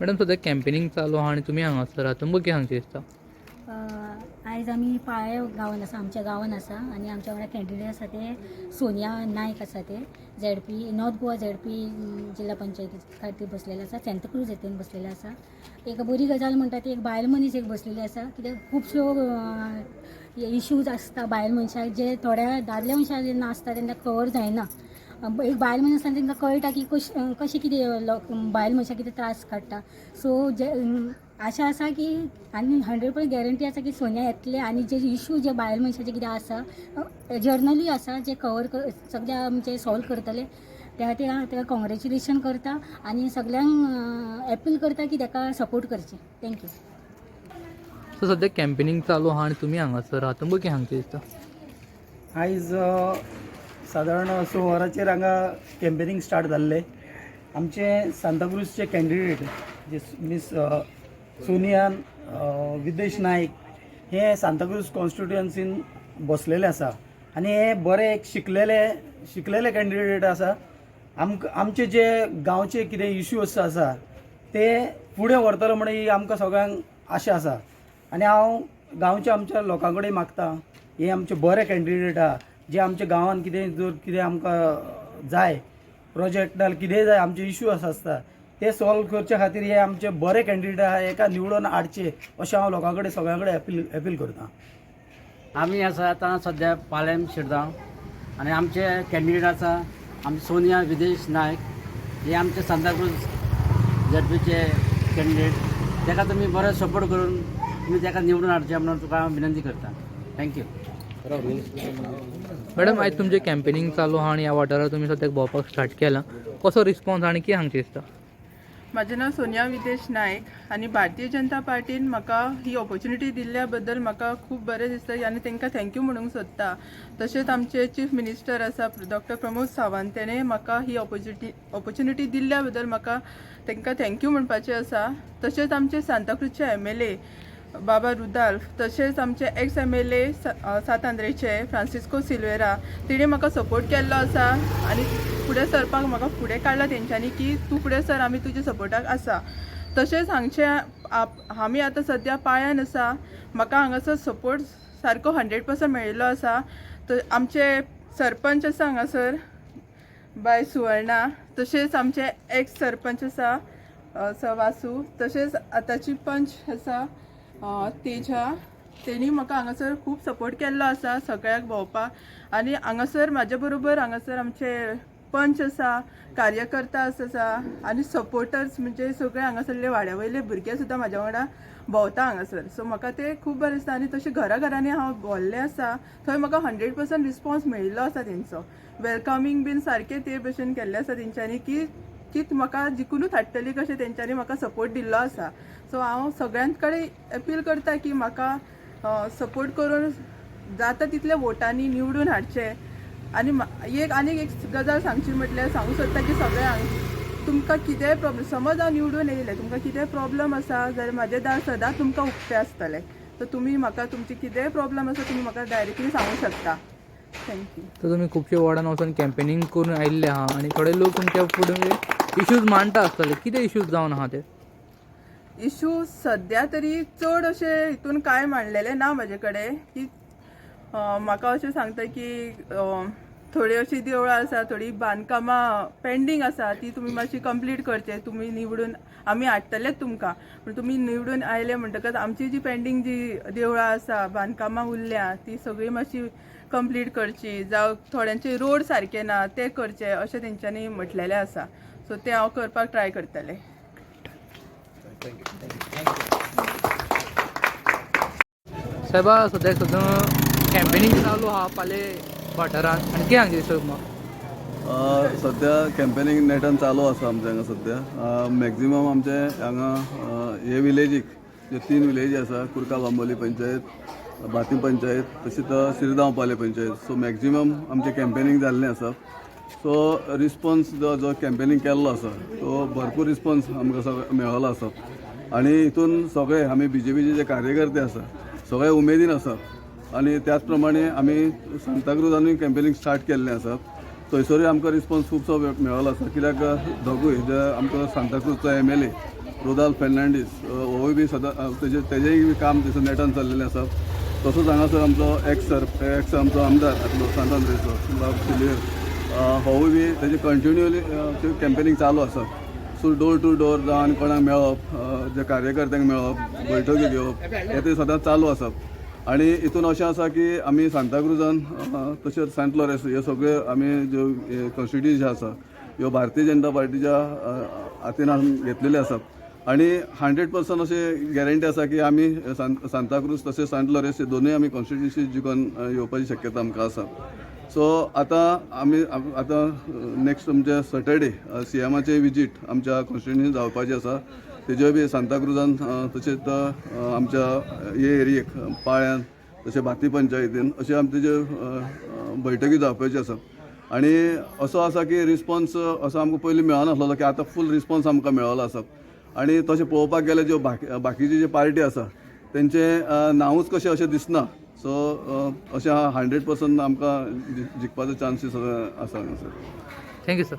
Madam सध्या campaigning चालू आहा आणि तुम्ही हांगासर आहा तुमकां कितें सांगचें दिसता? आयज आमी पाळ्या गांवांत आसा, आमच्या गांवांत आसा आनी आमच्या वांगडा कॅन्डिडेट आसा ते सोनिया नायक आसा ते झेडपी नॉर्थ गोवा झेडपी जिल्हा पंचायती खातीर बसलेले आसा, सांताक्रूज येथून बसलेले आसा. एक बरी गजाल म्हणटा ती एक बायल मनीस एक बसलेली आसा, कित्याक खुबश्यो इश्यूज आसता बायल मनशाक जे थोड्या दादल्या मनशाक जेन्ना आसता तेन्ना कवर जायना. एक बायल मनीस आसता तांकां कळटा की कशें कितें बायल मनशाक कितें त्रास काडटा. सो जे आशा आसा की आनी 100% गॅरंटी आसा की सोनिया येतले आनी जे इश्यू जे बायल मनशाचे कितें आसा जर्नलूय आसा जे कवर सगळे आमचे सॉल्व करतले. त्या खातीर हांव ताका कॉंग्रॅच्युलेशन करता आनी सगळ्यांक अपील करता की ताका सपोर्ट करचें. थँक्यू. सो सध्या कॅम्पेनिंग चालू आहा आणि तुम्ही हांगासर आहा तुमकां कितें सांगचें दिसता? आयज सादारण 6 वरांचेर हांगा कॅम्पेनिंग स्टार्ट जाल्लें. आमचे सांताक्रूजचे कॅन्डिडेट जे मिस सोनिया विदेश नायक हे सांताक्रूज कॉन्स्टिट्युएन्सीन बसलेले आसा आनी हे बरे एक शिकलेले कॅन्डिडेट आसा. आमचे जे गांवचे कितें इश्यूज आसा ते फुडें व्हरतलो म्हणून ही आमकां सगळ्यांक आशा आसा आनी हांव गांवच्या आमच्या लोकां कडेन मागता हे आमचे बरे कॅन्डिडेट आहा जे आमच्या गांवांत कितें आमकां जाय प्रोजेक्ट नाल्यार कितेंय जाय आमचे इश्यू आसता ते सॉल्व करचे खातीर हे आमचे बरे कॅन्डिडेट आहा एका निवडून हाडचे अशें हांव लोकां कडेन सगळ्यां कडेन अपील करतां. आमी आसा आतां सद्या पाळेम शिरगांव आनी आमचे कॅन्डिडेट आसा आमचे सोनिया विदेश नायक हे आमचे सांताक्रूज झेडपीचे कॅन्डिडेट. ताका तुमी बरो सपोर्ट करून तुमी ताका निवडून हाडचें म्हणून तुका विनंती करता. थँक्यू. मॅडम आयज तुमचें कॅम्पेनिंग चालू आहा आणि ह्या वाठारांत तुमी सद्याक भोंवपाक स्टार्ट केलां. कसो रिस्पॉन्स आनी कितें सांगचें दिसता? म्हजें नांव सोनिया विदेश नायक आनी भारतीय जनता पार्टीन म्हाका ही ऑपॉर्च्युनिटी दिल्ल्या बद्दल म्हाका खूब बरें दिसता आनी तांकां थँक्यू म्हणूंक सोदता. तशेंच आमचे चीफ मिनिस्टर आसा डॉक्टर प्रमोद सावंत तेणें म्हाका ही ऑपॉर्च्युनिटी दिल्ल्या बद्दल म्हाका तांकां थँक्यू म्हणपाचें आसा. तशेंच आमचे सांताक्रूजचे MLA बाबा रुदाल्फ तशेंच आमचे एक्स MLA सात आंद्रेचे फ्रांसिस्को सिल्वेरा तिणें म्हाका सपोर्ट केल्लो आसा आनी फुडें सरपाक म्हाका फुडें काडला तेंच्यांनी की तूं फुडें सर आमी तुज्या सपोर्टाक आसा. तशेंच हांगचे आमी आतां सद्या पाळ्यान आसा म्हाका हांगासर सपोर्ट सारको 100% मेळिल्लो आसा. आमचे सरपंच आसा हांगासर बाय सुवर्णा तशेंच आमचे एक्स सरपंच आसा वासू तशेंच आतांची पंच आसा तेजा तेणी म्हाका हांगासर खूब सपोर्ट केल्लो आसा सगळ्याक भोंवपाक आनी हांगासर म्हाज्या बरोबर हांगासर आमचे पंच आसा कार्यकर्ता आसा आनी सपोर्टर्स म्हणजे सगळे हांगासरले वाड्या वयले भुरगे सुद्दां म्हाज्या वांगडा भोंवता हांगासर. सो म्हाका ते खूब बरें दिसता आनी तशें घराघरांनी हांव भोंवल्लें आसा थंय म्हाका 100% रिस्पॉन्स मेळिल्लो आसा तेंचो. वेलकमींग बीन सारकें ते भशेन केल्लें आसा तेंच्यांनी की म्हाका जिखूनूच हाडटली कशें तेंच्यांनी म्हाका सपोर्ट दिल्लो आसा. सो हांव सगळ्यां कडेन अपील करता की म्हाका सपोर्ट करून जाता तितले वोटांनी निवडून हाडचें. आनी एक गजाल सांगची म्हटल्यार सांगूं सोदता की सगळ्यांक तुमकां कितेंय प्रॉब्लम समज हांव निवडून येयलें तुमकां कितेंय प्रॉब्लम आसा जाल्यार म्हाजें दार सदांच तुमकां उक्तें आसतलें. सो तुमी म्हाका तुमची कितेंय प्रॉब्लम आसा तुमी म्हाका डायरेक्टली सांगूं शकता. थँक्यू. तर तुमी खुबशे वॉर्डान वचून कॅम्पेनिंग करून आयिल्ले आहा आणि थोडे लोक तुमच्या फुडें इश्यूज मांडटा आसतले. कितें इश्यूज जावन आहा ते? इशू सद्या तरी चड अशें हितून कांय मांडलेले ना म्हाजे कडेन की म्हाका अशें सांगता की थोडी अशीं देवळां आसा थोडी बांदकामां पेंडींग आसा ती तुमी मातशी कंप्लीट करचे. तुमी निवडून आमी हाडटलेच तुमकां पूण तुमी निवडून आयले म्हणटकच आमची जी पेंडींग जी देवळां आसा बांदकामां उरल्या ती सगळी मातशी कंप्लीट करची जावं थोड्यांचे रोड सारके ना ते करचे अशें तेंच्यांनी म्हटलेलें आसा. सो ते हांव करपाक ट्राय करतलें. साहेबा सद्याक कॅम्पेनिंग चालू आहा पाले वाठारांत आनी कितें सांगचें दिसता तुमकां? सद्या कॅम्पेनिंग नेटान चालू आसा आमच्या हांगा सद्या. मॅक्झिमम आमचे हांगा हे विलेजीक जे 3 विलेजी आसा कुर्का बांबोली पंचायत बाती पंचायत तशेंच शिरगांव पाले पंचायत. सो मॅक्झिमम आमचे कॅम्पेनिंग जाल्लें आसा. सो रिस्पॉन्स जो कॅम्पेनिंग केल्लो आसा तो भरपूर रिस्पॉन्स आमकां मेळ्ळो आसा आनी हितून सगळे आमी BJPचे जे कार्यकर्ते आसा सगळे उमेदीन आसात आनी त्याच प्रमाणे आमी सांताक्रूजानूय कॅम्पेनिंग स्टार्ट केल्लें आसा. थंयसरूय आमकां रिस्पॉन्स खूबसो मेळ्ळो आसा कित्याक दोगूय जे आमकां सांताक्रूजचो MLA रुदाल फेर्नांडीस होय बी सदां तेजेय बी काम थंयसर नेटान चल्लेलें आसा. तसोच हांगासर आमचो एक्स आमचो आमदार आसलो सांत आंद्रेचो बाब सिल्वेर, होवूय बी तेजे कंटिन्युअली कॅम्पेनींग चालू आसा. सो डोर टू डोर जावन कोणाक मेळप, जे कार्यकर्त्यांक मेळप, बैठकी घेवप हे ते सदांच चालू आसा. आनी हितून अशें आसा की आमी सांताक्रुजान तशेंच सेंट लॉरेन्स हे सगळे आमी ज्यो कॉन्स्टिट्युन्सी आसा ह्यो भारतीय जनता पार्टीच्या हातीन घेतलेले आसात. आनी 100% अशें गॅरंटी आसा की आमी सांताक्रूज तशेंच सेंट लॉरेन्स हे दोनूय आमी कॉन्स्टिट्युन्सी जिखून येवपाची शक्यता आमकां आसा. सो आतां नेक्स्ट म्हणजे सॅटर्डे CMाचें विजीट आमच्या कॉन्स्टिट्युन्सीन जावपाचें आसा. तेज्योय बी सांताक्रुजान तशेंच आमच्या हे एरियेक पाळ्यान तशें बाती पंचायतीन अशें आमचे जे बैठकी जावपाच्यो आसा. आनी असो आसा की रिस्पॉन्स असो आमकां पयलीं मेळनासलो की आतां फूल रिस्पॉन्स आमकां मेळ्ळो आसा. आनी तशें पळोवपाक गेल्यार ज्यो बाकीचे जे पार्टी आसा तेंचें नांवूच कशें अशें दिसना. सो अशें 100% आमकां जिखपाचो चान्सीस आसा हांगासर. Thank you sir.